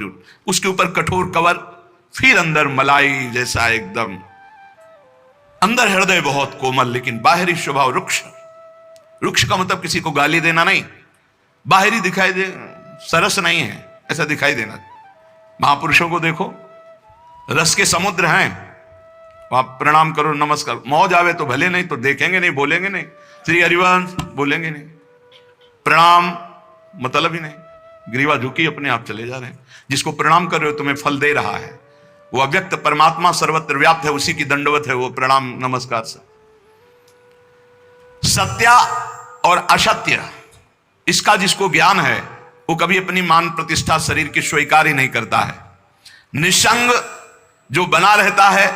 मौजूद, उसके ऊपर कठोर कवर, फिर अंदर मलाई जैसा एकदम, अंदर हृदय बहुत कोमल लेकिन बाहरी स्वभाव रुक्ष। रुक्ष का मतलब किसी को गाली देना नहीं, बाहरी दिखाई दे सरस नहीं है ऐसा दिखाई देना। महापुरुषों को देखो, रस के समुद्र हैं, आप प्रणाम करो नमस्कार, मौज आवे तो भले, नहीं तो देखेंगे नहीं, बोलेंगे नहीं, श्री हरिवंश बोलेंगे नहीं, प्रणाम मतलब ही नहीं, ग्रीवा झुकी अपने आप चले जा रहे हैं। जिसको प्रणाम कर रहे हो तुम्हें फल दे रहा है, वो अव्यक्त परमात्मा सर्वत्र व्याप्त है, उसी की दंडवत है वो प्रणाम नमस्कार से। सत्य और असत्य इसका जिसको ज्ञान है वो कभी अपनी मान प्रतिष्ठा शरीर की स्वीकार ही नहीं करता है। निसंग जो बना रहता है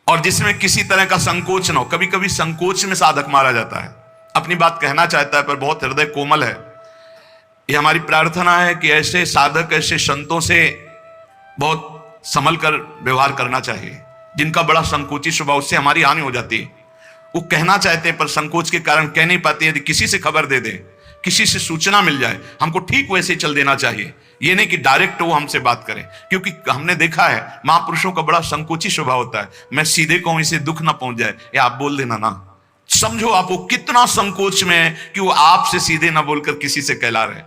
और जिसमें किसी तरह का संकोच न हो, कभी कभी संकोच में साधक मारा जाता है, अपनी बात कहना चाहता है पर बहुत हृदय कोमल है। ये हमारी प्रार्थना है कि ऐसे साधक, ऐसे संतों से बहुत संभल कर व्यवहार करना चाहिए, जिनका बड़ा संकोची स्वभाव, उससे हमारी हानि हो जाती है। वो कहना चाहते हैं पर संकोच के कारण कह नहीं पाते। यदि किसी से खबर दे दे, किसी से सूचना मिल जाए, हमको ठीक वैसे ही चल देना चाहिए, ये नहीं कि डायरेक्ट वो हमसे बात करें, क्योंकि हमने देखा है महापुरुषों का बड़ा संकोची स्वभाव होता है। मैं सीधे कहूं इसे दुख ना पहुंच जाए, या आप बोल देना ना, समझो आप वो कितना संकोच में है कि वो आपसे सीधे ना बोलकर किसी से कहला रहे।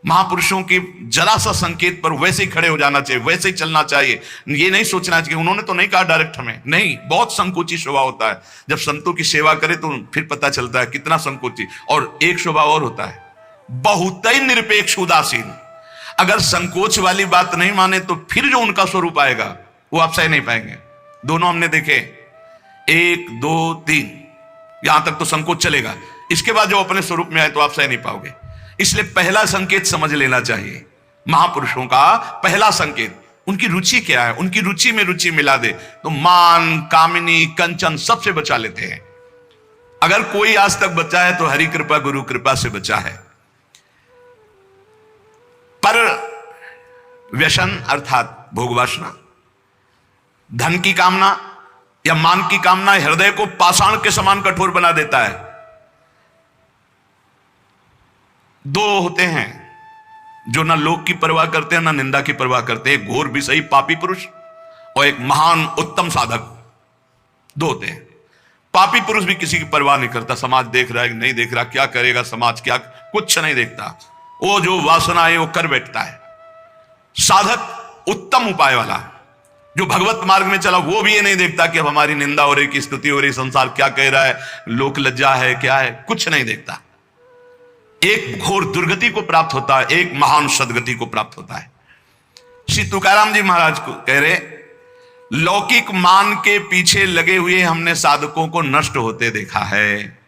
महापुरुषों की जरा सा संकेत पर वैसे ही खड़े हो जाना चाहिए, वैसे ही चलना चाहिए। ये नहीं सोचना चाहिए उन्होंने तो नहीं कहा डायरेक्ट हमें, नहीं, बहुत संकोची स्वभाव होता है। जब संतों की सेवा करे तो फिर पता चलता है कितना संकोची। और एक स्वभाव और होता है, बहुत ही निरपेक्ष उदासीन। अगर संकोच वाली बात नहीं माने तो फिर जो उनका स्वरूप आएगा वो आप सह नहीं पाएंगे। दोनों हमने देखे, 1 2 3, यहां तक तो संकोच चलेगा, इसके बाद जो अपने स्वरूप में आए तो आप सह नहीं पाओगे। इसलिए पहला संकेत समझ लेना चाहिए। महापुरुषों का पहला संकेत, उनकी रुचि क्या है, उनकी रुचि में रुचि मिला दे तो मान, कामिनी, कंचन सबसे बचा लेते हैं। अगर कोई आज तक बचा है तो हरि कृपा, गुरु कृपा से बचा है। पर व्यसन अर्थात भोग वासना, धन की कामना या मान की कामना हृदय को पाषाण के समान कठोर बना देता है। दो होते हैं जो ना लोक की परवाह करते हैं ना निंदा की परवाह करते हैं, घोर विषयी पापी पुरुष और एक महान उत्तम साधक। दो होते हैं। पापी पुरुष भी किसी की परवाह नहीं करता, समाज देख रहा है कि नहीं देख रहा, क्या करेगा समाज, क्या, कुछ नहीं देखता, वो जो वासना है वो कर बैठता है। साधक उत्तम उपाय वाला जो भगवत मार्ग में चला, वो भी ये नहीं देखता कि अब हमारी निंदा हो रही, की स्तुति हो रही, संसार क्या कह रहा है, लोक लज्जा है, क्या है, कुछ नहीं देखता। एक घोर दुर्गति को प्राप्त होता है, एक महान सदगति को प्राप्त होता है। श्री तुकाराम जी महाराज को कह रहे, लौकिक मान के पीछे लगे हुए हमने साधकों को नष्ट होते देखा है।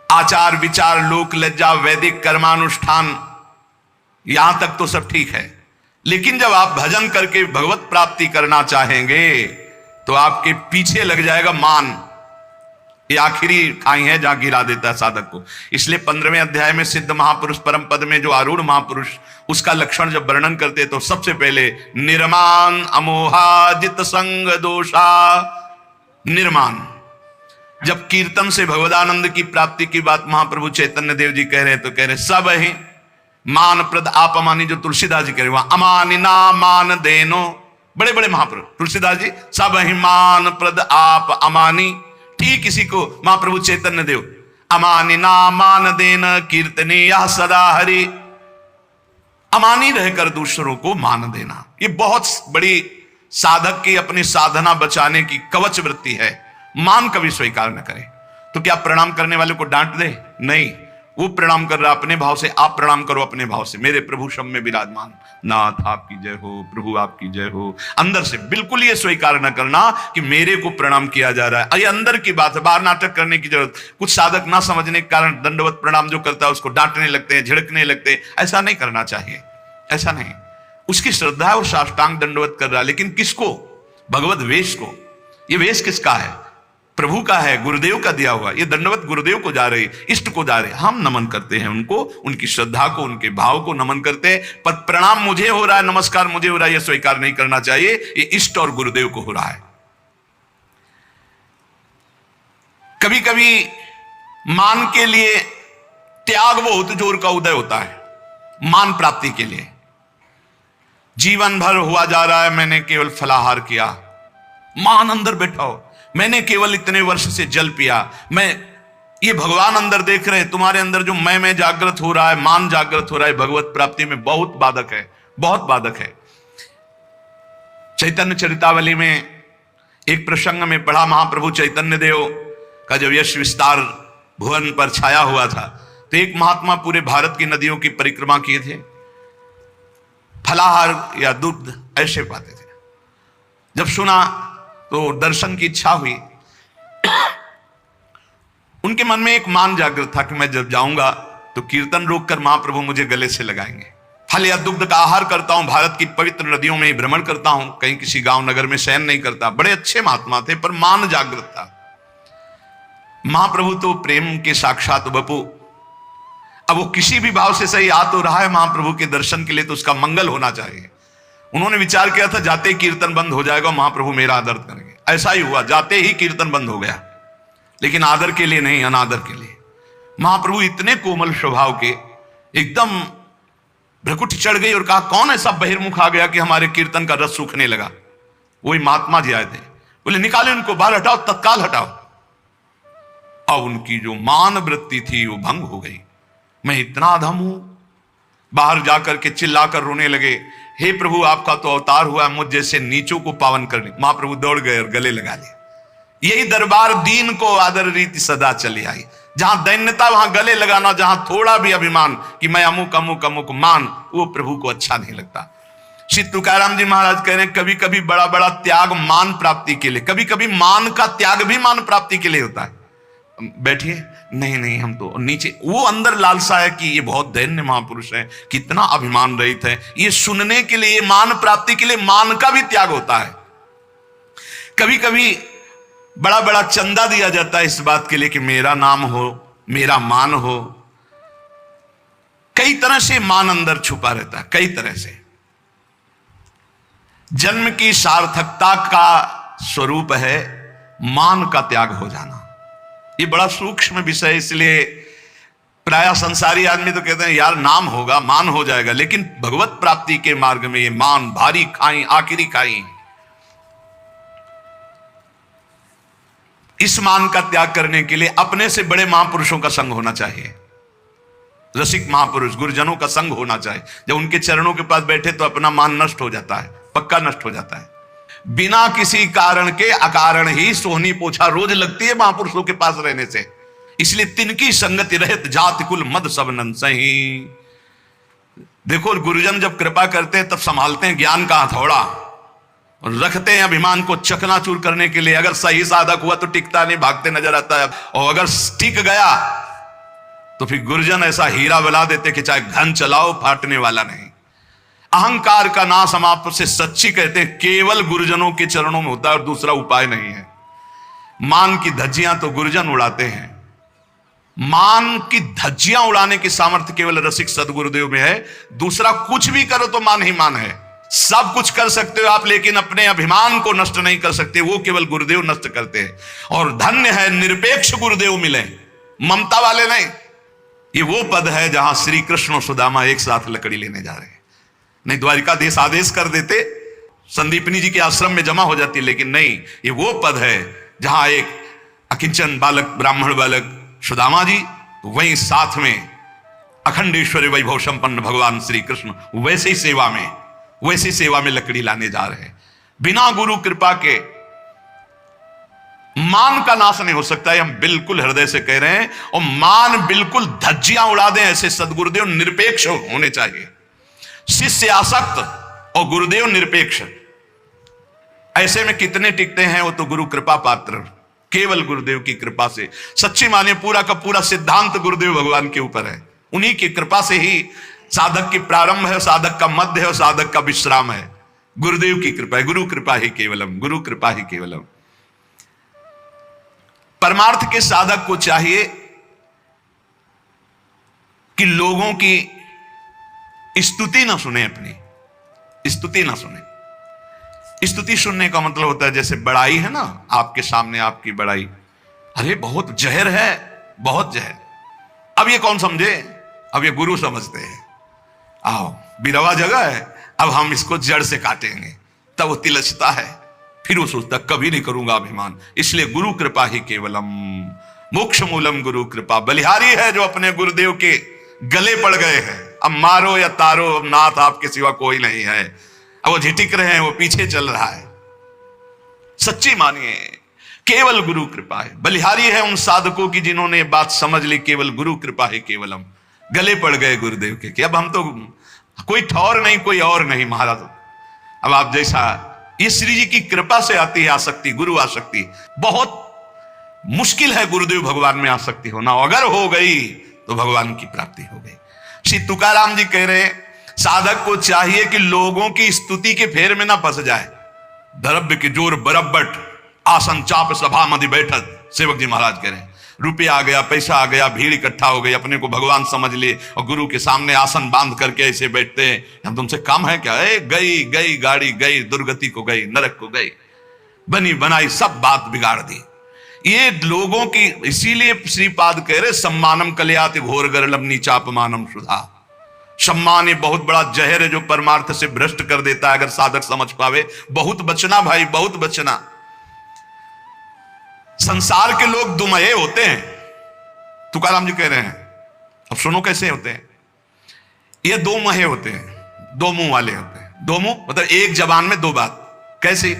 आचार विचार, लोक लज्जा, वैदिक कर्मानुष्ठान, यहां तक तो सब ठीक है, लेकिन जब आप भजन करके भगवत प्राप्ति करना चाहेंगे तो आपके पीछे लग जाएगा मान। ये आखिरी खाई है जहां गिरा देता है साधक को। इसलिए 15वें अध्याय में सिद्ध महापुरुष परम पद में जो आरूढ़ महापुरुष, उसका लक्षण जब वर्णन करते तो सबसे पहले निर्माण अमोहाजित संग दोषा। निर्माण, जब कीर्तन से भगवदानंद की प्राप्ति की बात महाप्रभु चैतन्य देव जी कह रहे हैं तो कह रहे सब ही मान प्रद आप अमानी, जो तुलसीदास जी कह रहे वहां अमानी ना मान देनो, बड़े बड़े महापुरुष तुलसीदास जी, सब ही मान प्रद आप अमानी। ठीक इसी को महाप्रभु चैतन्य देव, अमानी ना मान देन कीर्तनीय सदा हरि। अमानी रहकर दूसरों को मान देना, ये बहुत बड़ी साधक की अपनी साधना बचाने की कवच वृत्ति है। मान कभी स्वीकार न करे। तो क्या प्रणाम करने वाले को डांट दे? नहीं, वो प्रणाम कर रहा अपने भाव से, आप प्रणाम करो अपने भाव से। मेरे प्रभु शम में विराजमान नाथ आपकी जय हो, प्रभु आपकी जय हो। अंदर से बिल्कुल ये स्वीकार न करना कि मेरे को प्रणाम किया जा रहा है, ये अंदर की बात है, बाहर नाटक करने की जरूरत। कुछ साधक ना समझने के कारण दंडवत प्रणाम जो करता है उसको डांटने लगते हैं, झिड़कने लगते हैं। ऐसा नहीं करना चाहिए, ऐसा नहीं। उसकी श्रद्धा है और साष्टांग दंडवत कर रहा है, लेकिन किसको? भगवत वेश को। ये वेश किसका है? प्रभु का है, गुरुदेव का दिया हुआ। ये दंडवत गुरुदेव को जा रही, इष्ट को जा रहे। हम नमन करते हैं उनको, उनकी श्रद्धा को, उनके भाव को नमन करते हैं, पर प्रणाम मुझे हो रहा है, नमस्कार मुझे हो रहा है, यह स्वीकार नहीं करना चाहिए। ये इष्ट और गुरुदेव को हो रहा है। कभी कभी मान के लिए त्याग बहुत जोर का उदय होता है, मान प्राप्ति के लिए। जीवन भर हुआ जा रहा है मैंने केवल फलाहार किया, मान अंदर बैठा हो, मैंने केवल इतने वर्ष से जल पिया, मैं ये भगवान अंदर देख रहे हैं, तुम्हारे अंदर जो मैं जागृत हो रहा है, मान जागृत हो रहा है, भगवत प्राप्ति में बहुत बाधक है, बहुत बाधक है। चैतन्य चरितावली में एक प्रसंग में पढ़ा, महाप्रभु चैतन्य देव का जब यश विस्तार भुवन पर छाया हुआ था तो एक महात्मा पूरे भारत की नदियों की परिक्रमा किए थे, फलाहार या दूध ऐसे पाते थे। जब सुना तो दर्शन की इच्छा हुई, उनके मन में एक मान जागृत था कि मैं जब जाऊंगा तो कीर्तन रोककर महाप्रभु मुझे गले से लगाएंगे। फल या दुग्ध का आहार करता हूं, भारत की पवित्र नदियों में भ्रमण करता हूं, कहीं किसी गांव नगर में शयन नहीं करता। बड़े अच्छे महात्मा थे पर मान जागृत था। महाप्रभु तो प्रेम के साक्षात बपू, अब वो किसी भी भाव से सही आ तो रहा है महाप्रभु के दर्शन के लिए तो उसका मंगल होना चाहिए। उन्होंने विचार किया था जाते ही कीर्तन बंद हो जाएगा, महाप्रभु मेरा आदर करेंगे। ऐसा ही हुआ, जाते ही कीर्तन बंद हो गया, लेकिन आदर के लिए नहीं, अनादर के लिए। महाप्रभु इतने कोमल स्वभाव के, एकदम भ्रकुटी चढ़ गई और कहा कौन ऐसा बहिर्मुख आ गया कि हमारे कीर्तन का रस सूखने लगा। वही महात्मा जी आए थे, बोले निकाले उनको बाहर, हटाओ, तत्काल हटाओ। अब उनकी जो मान वृत्ति थी वो भंग हो गई। मैं इतना अधम हूं, बाहर जाकर के चिल्लाकर रोने लगे, हे प्रभु आपका तो अवतार हुआ मुझ जैसे नीचों को पावन करने। महाप्रभु दौड़ गए और गले लगा लिए। यही दरबार दीन को आदर रीति सदा चली आई। जहां दैन्यता वहां गले लगाना, जहां थोड़ा भी अभिमान कि मैं अमुक अमुक अमुक मान, वो प्रभु को अच्छा नहीं लगता। श्री तुकाराम जी महाराज कह रहे हैं कभी कभी बड़ा बड़ा त्याग मान प्राप्ति के लिए, कभी कभी मान का त्याग भी मान प्राप्ति के लिए होता है। बैठिए, नहीं नहीं हम तो नीचे, वो अंदर लालसा है कि ये बहुत दैन्य महापुरुष है, कितना अभिमान रहित है, ये सुनने के लिए, मान प्राप्ति के लिए मान का भी त्याग होता है। कभी कभी बड़ा बड़ा चंदा दिया जाता है इस बात के लिए कि मेरा नाम हो, मेरा मान हो। कई तरह से मान अंदर छुपा रहता है, कई तरह से। जन्म की सार्थकता का स्वरूप है मान का त्याग हो जाना। ये बड़ा सूक्ष्म विषय, इसलिए प्राय संसारी आदमी तो कहते हैं यार नाम होगा, मान हो जाएगा, लेकिन भगवत प्राप्ति के मार्ग में ये मान भारी खाई आखिरी खाई। इस मान का त्याग करने के लिए अपने से बड़े महापुरुषों का संग होना चाहिए, रसिक महापुरुष गुरुजनों का संग होना चाहिए। जब उनके चरणों के पास बैठे तो अपना मान नष्ट हो जाता है, पक्का नष्ट हो जाता है। बिना किसी कारण के अकारण ही सोहनी पोछा रोज लगती है महापुरुषों के पास रहने से। इसलिए तिनकी संगति रहित जाति कुल मद सब नंसही। देखो गुरुजन जब कृपा करते हैं तब संभालते हैं ज्ञान का हथौड़ा और रखते हैं अभिमान को चकनाचूर करने के लिए। अगर सही साधक हुआ तो टिकता नहीं, भागते नजर आता है, और अगर टिक गया तो फिर गुरुजन ऐसा हीरा बना देते कि चाहे घन चलाओ फाटने वाला नहीं। अहंकार का नाश हम आपसे सच्ची कहते हैं केवल गुरुजनों के चरणों में होता है और दूसरा उपाय नहीं है। मान की धज्जियां तो गुरुजन उड़ाते हैं, मान की धज्जियां उड़ाने की सामर्थ्य केवल रसिक सदगुरुदेव में है। दूसरा कुछ भी करो तो मान ही मान है। सब कुछ कर सकते हो आप, लेकिन अपने अभिमान को नष्ट नहीं कर सकते, वो केवल गुरुदेव नष्ट करते हैं। और धन्य है निरपेक्ष गुरुदेव मिले, ममता वाले नहीं। ये वो पद है जहां श्री कृष्ण और सुदामा एक साथ लकड़ी लेने जा रहे हैं। नहीं द्वारिकाधीश आदेश कर देते, संदीपनी जी के आश्रम में जमा हो जाती, लेकिन नहीं, ये वो पद है जहां एक अकिंचन बालक, ब्राह्मण बालक सुदामा जी, तो वहीं साथ में अखंडेश्वरी वैभव संपन्न भगवान श्री कृष्ण वैसी सेवा में लकड़ी लाने जा रहे हैं। बिना गुरु कृपा के मान का नाश नहीं हो सकता है, हम बिल्कुल हृदय से कह रहे हैं। और मान बिल्कुल धज्जियां उड़ा दें, ऐसे सदगुरुदेव निरपेक्ष होने चाहिए। शिष्य आसक्त और गुरुदेव निरपेक्ष, ऐसे में कितने टिकते हैं? वो तो गुरु कृपा पात्र, केवल गुरुदेव की कृपा से। सच्ची माने पूरा का पूरा सिद्धांत गुरुदेव भगवान के ऊपर है। उन्हीं की कृपा से ही साधक की प्रारंभ है, साधक का मध्य है और साधक का विश्राम है। गुरुदेव की कृपा है, गुरु कृपा ही केवलम, गुरु कृपा ही केवलम। परमार्थ के साधक को चाहिए कि लोगों की स्तुति ना सुने, अपनी स्तुति ना सुने। स्तुति सुनने का मतलब होता है जैसे बड़ाई है ना, आपके सामने आपकी बड़ाई, अरे बहुत जहर है, बहुत जहर। अब ये कौन समझे? अब ये गुरु समझते हैं। आओ बिरवा जगह है, अब हम इसको जड़ से काटेंगे। तब वो तिलचता है, फिर वो सोचता कभी नहीं करूंगा अभिमान। इसलिए गुरु कृपा ही केवलम मोक्ष मूलम, गुरु कृपा बलिहारी है जो अपने गुरुदेव के गले पड़ गए हैं। अब मारो या तारो, अब नाथ आपके सिवा कोई नहीं है। अब वो झिटिक रहे हैं, वो पीछे चल रहा है। सच्ची मानिए, केवल गुरु कृपा है। बलिहारी है उन साधकों की जिन्होंने ये बात समझ ली, केवल गुरु कृपा है केवलम। गले पड़ गए गुरुदेव के कि अब हम तो कोई ठौर नहीं, कोई और नहीं महाराज। अब आप जैसा, ये श्री जी की कृपा से आती है आसक्ति, गुरु आसक्ति। बहुत मुश्किल है गुरुदेव भगवान में आसक्ति होना, अगर हो गई तो भगवान की प्राप्ति हो गई। श्री तुकाराम जी कह रहे हैं, साधक को चाहिए कि लोगों की स्तुति के फेर में ना फंस जाए। द्रव्य के जोर बरब्बट, आसन चाप सभा मधि बैठत। सेवक जी महाराज कह रहे हैं, रुपया आ गया, पैसा आ गया, भीड़ इकट्ठा हो गई, अपने को भगवान समझ लिए और गुरु के सामने आसन बांध करके ऐसे बैठते हैं, हम तुमसे कम है क्या? गई गई गाड़ी गई, दुर्गति को गई, नरक को गई, बनी बनाई सब बात बिगाड़ दी। ये लोगों की, इसीलिए श्रीपाद कह रहे, सम्मानम कल्याति घोर गरलम नीचापमानम सुधा। सम्मान ये बहुत बड़ा जहर है जो परमार्थ से भ्रष्ट कर देता है, अगर साधक समझ पावे। बहुत बचना भाई, बहुत बचना। संसार के लोग दुमहे होते हैं, तुकाराम जी कह रहे हैं। अब सुनो कैसे होते हैं ये। दो महे होते हैं, दो मुंह वाले होते हैं। दो मुंह मतलब एक जबान में दो बात। कैसे?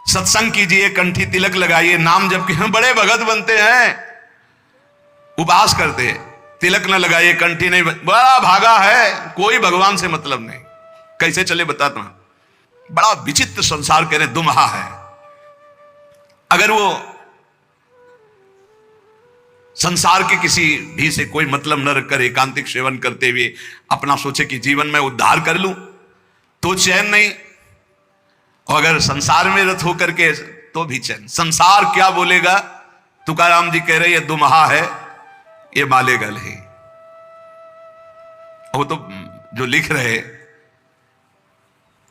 सत्संग कीजिए, कंठी तिलक लगाइए, नाम जप के, हम बड़े भगत बनते हैं, उपवास करते हैं, तिलक न लगाइए, कंठी नहीं, बड़ा भागा है, कोई भगवान से मतलब नहीं। कैसे चले बताता हूं। बड़ा विचित्र संसार कह रहे, दुमहा है। अगर वो संसार के किसी भी से कोई मतलब न रखकर एकांतिक सेवन करते हुए अपना सोचे कि जीवन में उद्धार कर लूं, तो चैन नहीं। और अगर संसार में रत होकर के तो भी चैन। संसार क्या बोलेगा? तुकाराम जी कह रहे ये दुमहा है, ये माले गल है। वो तो जो लिख रहे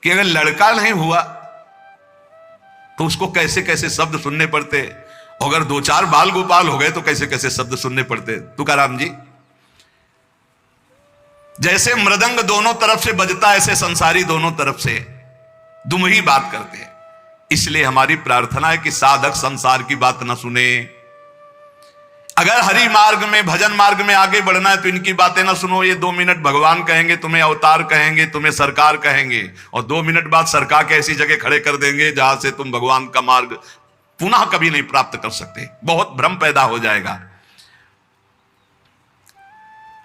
कि अगर लड़का नहीं हुआ तो उसको कैसे कैसे शब्द सुनने पड़ते, अगर दो चार बाल गोपाल हो गए तो कैसे कैसे शब्द सुनने पड़ते। तुकाराम जी, जैसे मृदंग दोनों तरफ से बजता है, ऐसे संसारी दोनों तरफ से दुम ही बात करते हैं। इसलिए हमारी प्रार्थना है कि साधक संसार की बात न सुने। अगर हरि मार्ग में, भजन मार्ग में आगे बढ़ना है तो इनकी बातें ना सुनो। ये 2 मिनट भगवान कहेंगे, तुम्हें अवतार कहेंगे, तुम्हें सरकार कहेंगे, और 2 मिनट बाद सरकार के ऐसी जगह खड़े कर देंगे जहां से तुम भगवान का मार्ग पुनः कभी नहीं प्राप्त कर सकते। बहुत भ्रम पैदा हो जाएगा।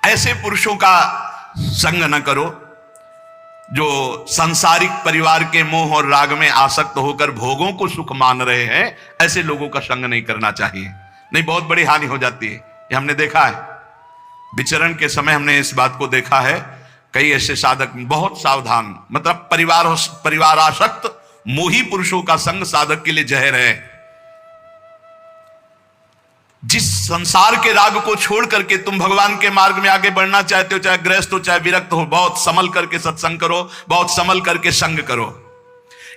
ऐसे पुरुषों का संग न करो जो सांसारिक परिवार के मोह और राग में आसक्त होकर भोगों को सुख मान रहे हैं। ऐसे लोगों का संग नहीं करना चाहिए, नहीं बहुत बड़ी हानि हो जाती है। ये हमने देखा है, विचरण के समय हमने इस बात को देखा है। कई ऐसे साधक बहुत सावधान, मतलब परिवार आसक्त मोही पुरुषों का संग साधक के लिए जहर है। जिस संसार के राग को छोड़ करके तुम भगवान के मार्ग में आगे बढ़ना चाहते हो, चाहे गृहस्थ हो चाहे विरक्त हो, बहुत संभल करके सत्संग करो, बहुत संभल करके संग करो।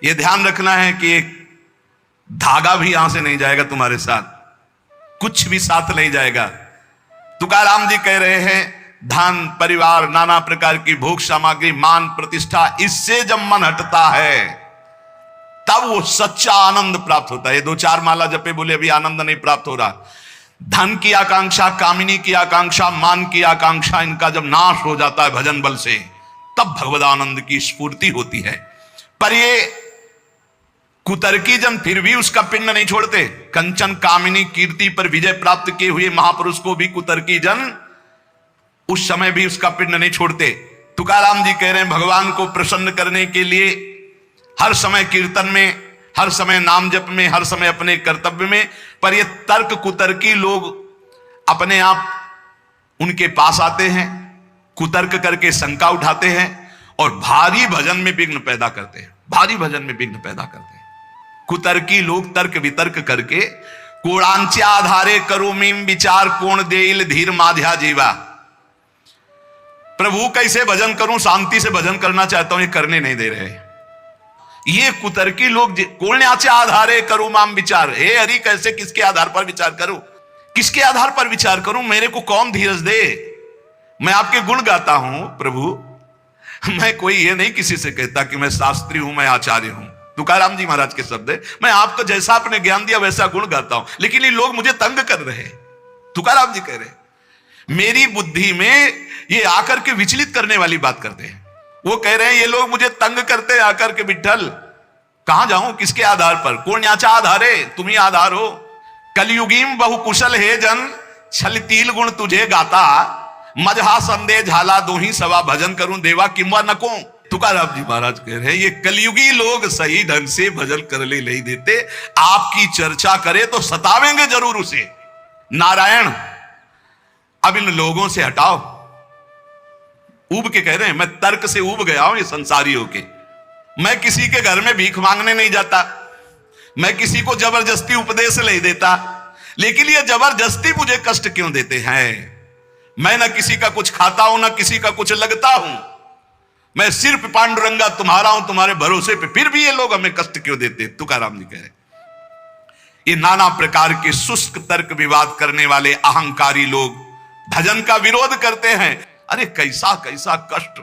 यह ध्यान रखना है कि एक धागा भी यहां से नहीं जाएगा तुम्हारे साथ, कुछ भी साथ नहीं जाएगा। तुकाराम जी कह रहे हैं, धन, परिवार, नाना प्रकार की भोग सामग्री, मान, प्रतिष्ठा, इससे जब मन हटता है तब वो सच्चा आनंद प्राप्त होता है। ये 2-4 माला जपे बोले अभी आनंद नहीं प्राप्त हो रहा। धन की आकांक्षा, कामिनी की आकांक्षा, मान की आकांक्षा, इनका जब नाश हो जाता है भजन बल से, तब भगवदानंद की स्फूर्ति होती है। पर ये कुतर्की जन फिर भी उसका पिंड नहीं छोड़ते। कंचन कामिनी कीर्ति पर विजय प्राप्त किए हुए महापुरुष को भी कुतर्की जन उस समय भी उसका पिंड नहीं छोड़ते। तुकाराम जी कह रहे हैं, भगवान को प्रसन्न करने के लिए हर समय कीर्तन में, हर समय नाम जप में, हर समय अपने कर्तव्य में। पर ये तर्क कुतर्की लोग अपने आप उनके पास आते हैं, कुतर्क करके शंका उठाते हैं और भारी भजन में विघ्न पैदा करते हैं। भारी भजन में विघ्न पैदा करते हैं कुतर्की लोग। तर्क वितर्क करके कोणांचे आधारे करो मीम विचार, कोण देइल धीर माध्या जीवा। प्रभु कैसे भजन करूं, शांति से भजन करना चाहता हूं, ये करने नहीं दे रहे। ये कुतर्की लोग कोण्याचे आधारे करूं माम विचार, हे हरि कैसे, किसके आधार पर विचार करूं, किसके आधार पर विचार करूं, मेरे को कौन धीरज दे। मैं आपके गुण गाता हूं प्रभु, मैं कोई ये नहीं किसी से कहता कि मैं शास्त्री हूं, मैं आचार्य हूं। तुकाराम जी महाराज के शब्द है, मैं आपको जैसा आपने ज्ञान दिया वैसा गुण गाता हूं, लेकिन ये लोग मुझे तंग कर रहे हैं। तुकाराम जी कह रहे मेरी बुद्धि में ये आकर के विचलित करने वाली बात करते हैं। वो कह रहे हैं ये लोग मुझे तंग करते हैं आकर के, विठ्ठल कहां जाऊं, किसके आधार पर, कौन याचा आधार है, तुम ही आधार हो। कलयुगीम बहु कुशल है जन, छल तिल गुण तुझे गाता, मजहा संदेह झाला दोही सवा, भजन करूं देवा किंवा नको। तुकाराम जी महाराज कह रहे हैं ये कलयुगी लोग सही ढंग से भजन कर ले नहीं देते, आपकी चर्चा करे तो सतावेंगे जरूर उसे। नारायण अब इन लोगों से हटाओ। ऊब के कह रहे हैं मैं तर्क से ऊब गया हूं ये संसारी होके, मैं किसी के घर में भीख मांगने नहीं जाता, मैं किसी को जबरदस्ती उपदेश नहीं देता, लेकिन ये जबरदस्ती मुझे कष्ट क्यों देते हैं। मैं ना किसी का कुछ खाता हूं ना किसी का कुछ लगता हूं, मैं सिर्फ पांडुरंगा तुम्हारा हूं, तुम्हारे भरोसे पे, फिर भी ये लोग हमें कष्ट क्यों देते। तुकाराम जी कह रहे ये नाना प्रकार के शुष्क तर्क विवाद करने वाले अहंकारी लोग भजन का विरोध करते हैं। अरे कैसा कैसा कष्ट